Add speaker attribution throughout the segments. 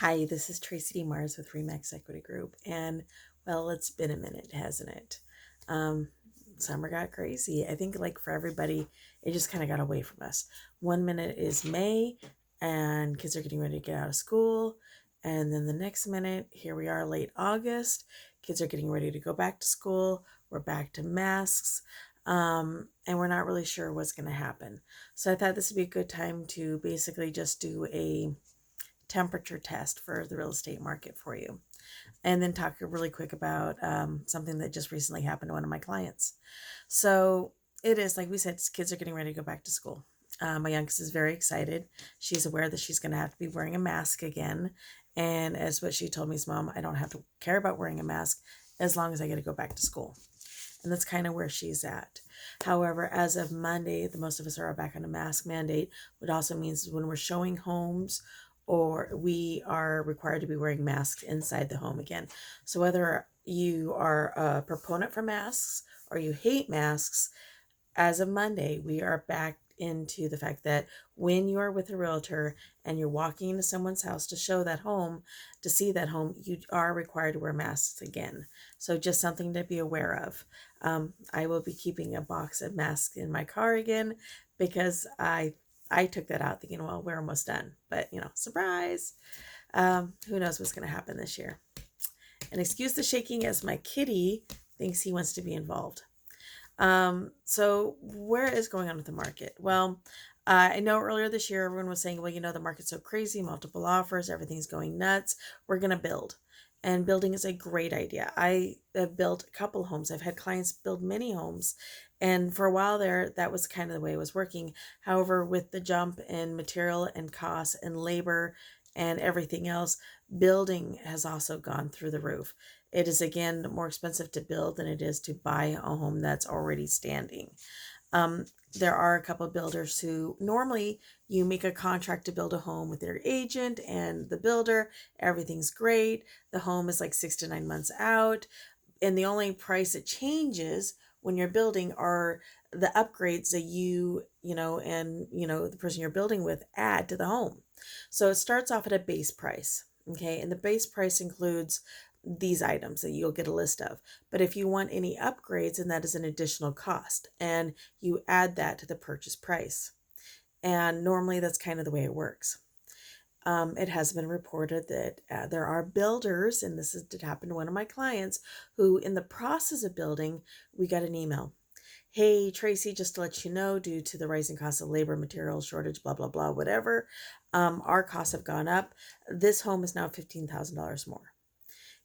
Speaker 1: Hi, this is Tracie D. Mars with Remax Equity Group. And well, it's been a minute, hasn't it? Um, Summer got crazy. I think, like for everybody, it just kind of got away from us. 1 minute is May, and kids are getting ready to get out of school. And then the next minute, here we are, late August. Kids are getting ready to go back to school. We're back to masks. And we're not really sure what's going to happen. So I thought this would be a good time to basically just do a temperature test for the real estate market for you. And then talk really quick about something that just recently happened to one of my clients. So it is, like we said, kids are getting ready to go back to school. My youngest is very excited. She's aware that she's going to have to be wearing a mask again. And as what she told me is, Mom, I don't have to care about wearing a mask as long as I get to go back to school. And that's kind of where she's at. However, as of Monday, the most of us are back on a mask mandate, which also means when we're showing homes or we are required to be wearing masks inside the home again. So whether you are a proponent for masks or you hate masks, as of Monday, we are back into the fact that when you are with a realtor and you're walking into someone's house to show that home, to see that home, you are required to wear masks again. So just something to be aware of. I will be keeping a box of masks in my car again because I took that out thinking, well, we're almost done. But, surprise. Who knows what's going to happen this year. And excuse the shaking as my kitty thinks he wants to be involved. So where is going on with the market? Well, I know earlier this year, everyone was saying, well, the market's so crazy, multiple offers, everything's going nuts. We're going to build. And building is a great idea. I have built a couple homes. I've had clients build many homes. And for a while there, that was kind of the way it was working. However, with the jump in material and costs and labor and everything else, building has also gone through the roof. It is, again, more expensive to build than it is to buy a home that's already standing. There are a couple of builders who normally you make a contract to build a home with their agent and the builder. Everything's great. The home is like 6 to 9 months out. And the only price it changes when you're building are the upgrades that the person you're building with add to the home. So it starts off at a base price. Okay. And the base price includes these items that you'll get a list of. But if you want any upgrades, then that is an additional cost, and you add that to the purchase price. And normally that's kind of the way it works. It has been reported that there are builders, and did happen to one of my clients, who in the process of building, we got an email. Hey, Tracie, just to let you know, due to the rising cost of labor, material shortage, blah, blah, blah, whatever, our costs have gone up. This home is now $15,000 more.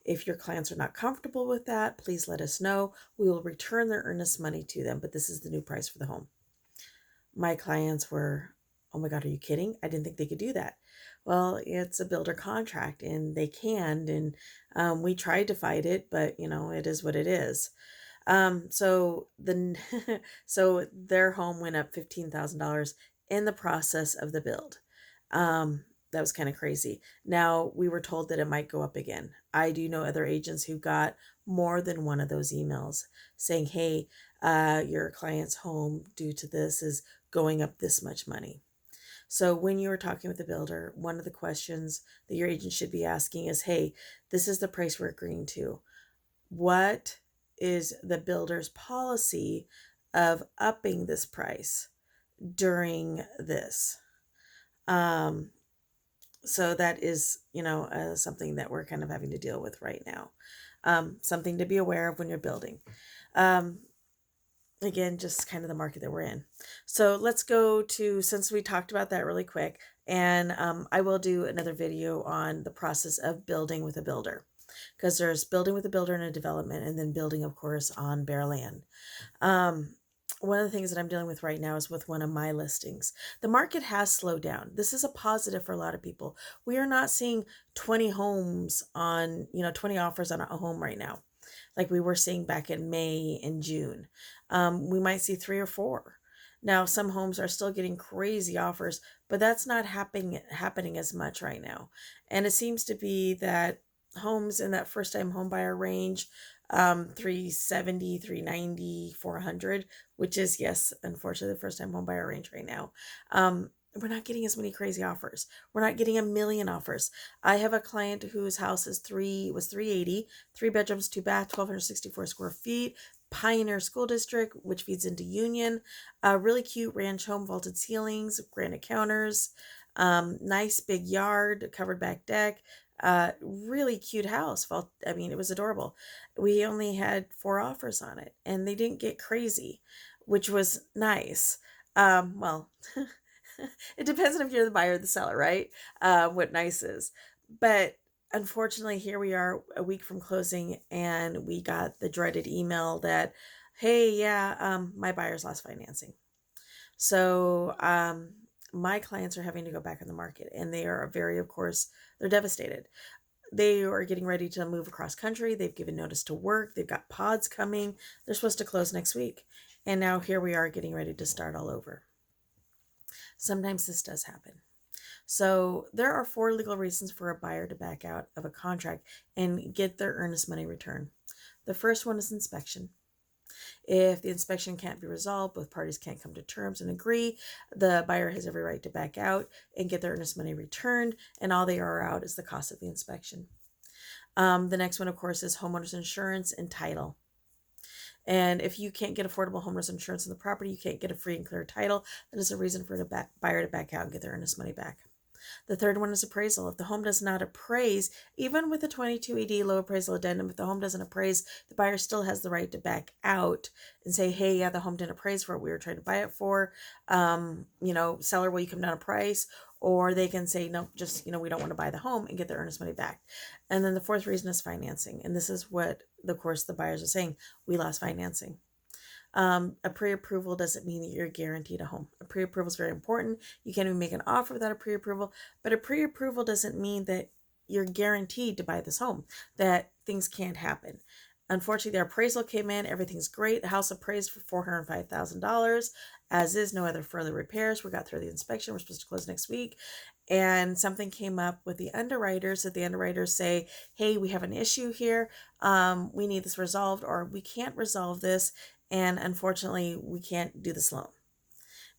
Speaker 1: If your clients are not comfortable with that, please let us know. We will return their earnest money to them, but this is the new price for the home. My clients were, oh my God, are you kidding? I didn't think they could do that. Well, it's a builder contract and they can, and we tried to fight it, but it is what it is. So so their home went up $15,000 in the process of the build. That was kind of crazy. Now, we were told that it might go up again. I do know other agents who got more than one of those emails saying, hey, your client's home due to this is going up this much money. So when you're talking with the builder, one of the questions that your agent should be asking is, hey, this is the price we're agreeing to. What is the builder's policy of upping this price during this? So that is, something that we're kind of having to deal with right now. Something to be aware of when you're building. Again, just kind of the market that we're in. So let's go to, since we talked about that really quick, and I will do another video on the process of building with a builder, because there's building with a builder in a development and then building, of course, on bare land. One of the things that I'm dealing with right now is with one of my listings. The market has slowed down. This is a positive for a lot of people. We are not seeing 20 homes on, 20 offers on a home right now, like we were seeing back in May and June. We might see 3 or 4. Now, some homes are still getting crazy offers, but that's not happening as much right now. And it seems to be that homes in that first-time home buyer range, 370, 390, 400, which is, yes, unfortunately, the first-time home buyer range right now, we're not getting as many crazy offers. We're not getting a million offers. I have a client whose house was 380, 3 bedrooms, 2 bath, 1,264 square feet, Pioneer School District, which feeds into Union. A really cute ranch home, vaulted ceilings, granite counters, nice big yard, covered back deck. Really cute house. I mean, it was adorable. We only had 4 offers on it, and they didn't get crazy, which was nice. Well, it depends on if you're the buyer or the seller, right? What nice is. But unfortunately, here we are a week from closing, and we got the dreaded email that, hey, yeah, my buyer's lost financing. So my clients are having to go back on the market, and they are very, of course, they're devastated. They are getting ready to move across country. They've given notice to work. They've got pods coming. They're supposed to close next week. And now here we are getting ready to start all over. Sometimes this does happen. So there are 4 legal reasons for a buyer to back out of a contract and get their earnest money return. The first one is inspection. If the inspection can't be resolved, both parties can't come to terms and agree, the buyer has every right to back out and get their earnest money returned, and all they are out is the cost of the inspection. The next one, of course, is homeowners insurance and title. And if you can't get affordable homeowners insurance on the property, you can't get a free and clear title, that is a reason for the buyer to back out and get their earnest money back. The third one is appraisal. If the home does not appraise, even with a 22ED low appraisal addendum, if the home doesn't appraise, the buyer still has the right to back out and say, hey, yeah, the home didn't appraise for what we were trying to buy it for. Seller, will you come down a price? Or they can say, no, just, we don't want to buy the home and get their earnest money back. And then the fourth reason is financing. And this is what, of course, the buyers are saying. We lost financing. A pre-approval doesn't mean that you're guaranteed a home. A pre-approval is very important. You can't even make an offer without a pre-approval, but a pre-approval doesn't mean that you're guaranteed to buy this home, that things can't happen. Unfortunately, their appraisal came in. Everything's great. The house appraised for $405,000, as is, no other further repairs. We got through the inspection. We're supposed to close next week. And something came up with the underwriters that the underwriters say, hey, we have an issue here. We need this resolved, or we can't resolve this. And unfortunately, we can't do this loan.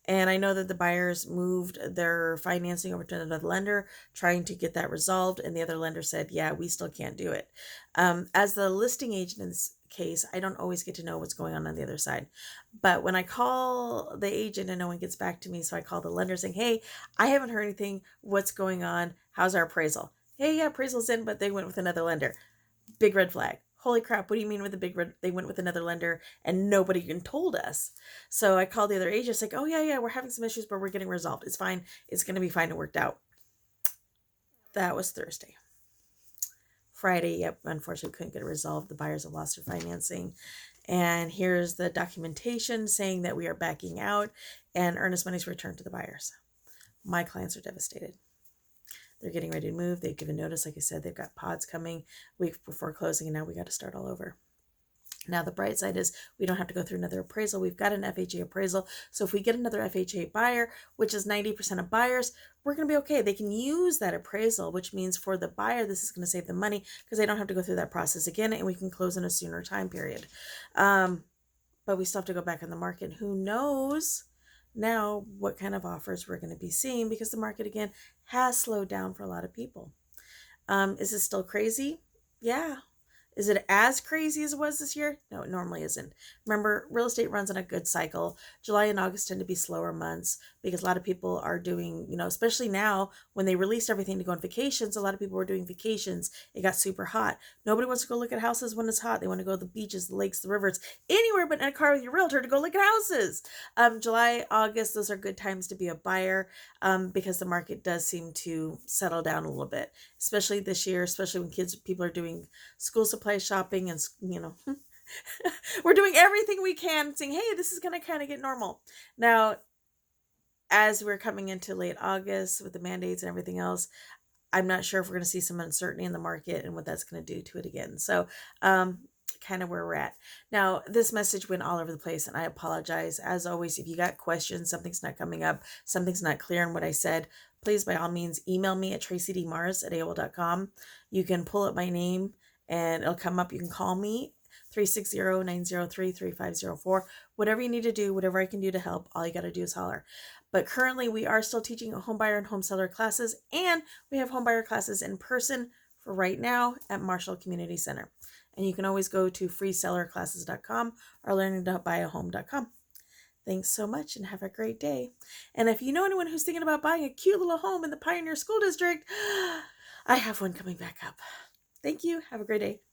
Speaker 1: And I know that the buyers moved their financing over to another lender, trying to get that resolved. And the other lender said, yeah, we still can't do it. As the listing agent in this case, I don't always get to know what's going on the other side. But when I call the agent and no one gets back to me, so I call the lender saying, hey, I haven't heard anything. What's going on? How's our appraisal? Hey, yeah, appraisal's in, but they went with another lender. Big red flag. Holy crap, what do you mean with the big red? They went with another lender and nobody even told us. So I called the other agent. It's like, oh, yeah, we're having some issues, but we're getting resolved. It's fine. It's going to be fine. It worked out. That was Thursday. Friday, yep, unfortunately, couldn't get it resolved. The buyers have lost their financing. And here's the documentation saying that we are backing out and earnest money is returned to the buyers. My clients are devastated. They're getting ready to move. They've given notice. Like I said, they've got pods coming week before closing, and now we got to start all over. Now, the bright side is we don't have to go through another appraisal. We've got an FHA appraisal. So if we get another FHA buyer, which is 90% of buyers, we're going to be okay. They can use that appraisal, which means for the buyer, this is going to save them money because they don't have to go through that process again, and we can close in a sooner time period. But we still have to go back on the market. Who knows now what kind of offers we're going to be seeing, because the market again has slowed down for a lot of people. Is it still crazy? Yeah. Is it as crazy as it was this year? No, it normally isn't. Remember, real estate runs on a good cycle. July and August tend to be slower months because a lot of people are doing, especially now when they released everything to go on vacations, a lot of people were doing vacations. It got super hot. Nobody wants to go look at houses when it's hot. They want to go to the beaches, the lakes, the rivers, anywhere but in a car with your realtor to go look at houses. July, August, those are good times to be a buyer because the market does seem to settle down a little bit, especially this year, especially when people are doing school supply shopping and we're doing everything we can saying, hey, this is going to kind of get normal. Now, as we're coming into late August with the mandates and everything else, I'm not sure if we're going to see some uncertainty in the market and what that's going to do to it again. So kind of where we're at. Now, this message went all over the place, and I apologize. As always, if you got questions, something's not coming up, something's not clear in what I said, please, by all means, email me at traciedmars@aol.com. You can pull up my name and it'll come up. You can call me 360-903-3504. Whatever you need to do, whatever I can do to help, all you got to do is holler. But currently we are still teaching home buyer and home seller classes, and we have home buyer classes in person for right now at Marshall Community Center. And you can always go to freesellerclasses.com or learning.buyahome.com. Thanks so much and have a great day. And if you know anyone who's thinking about buying a cute little home in the Pioneer School District, I have one coming back up. Thank you. Have a great day.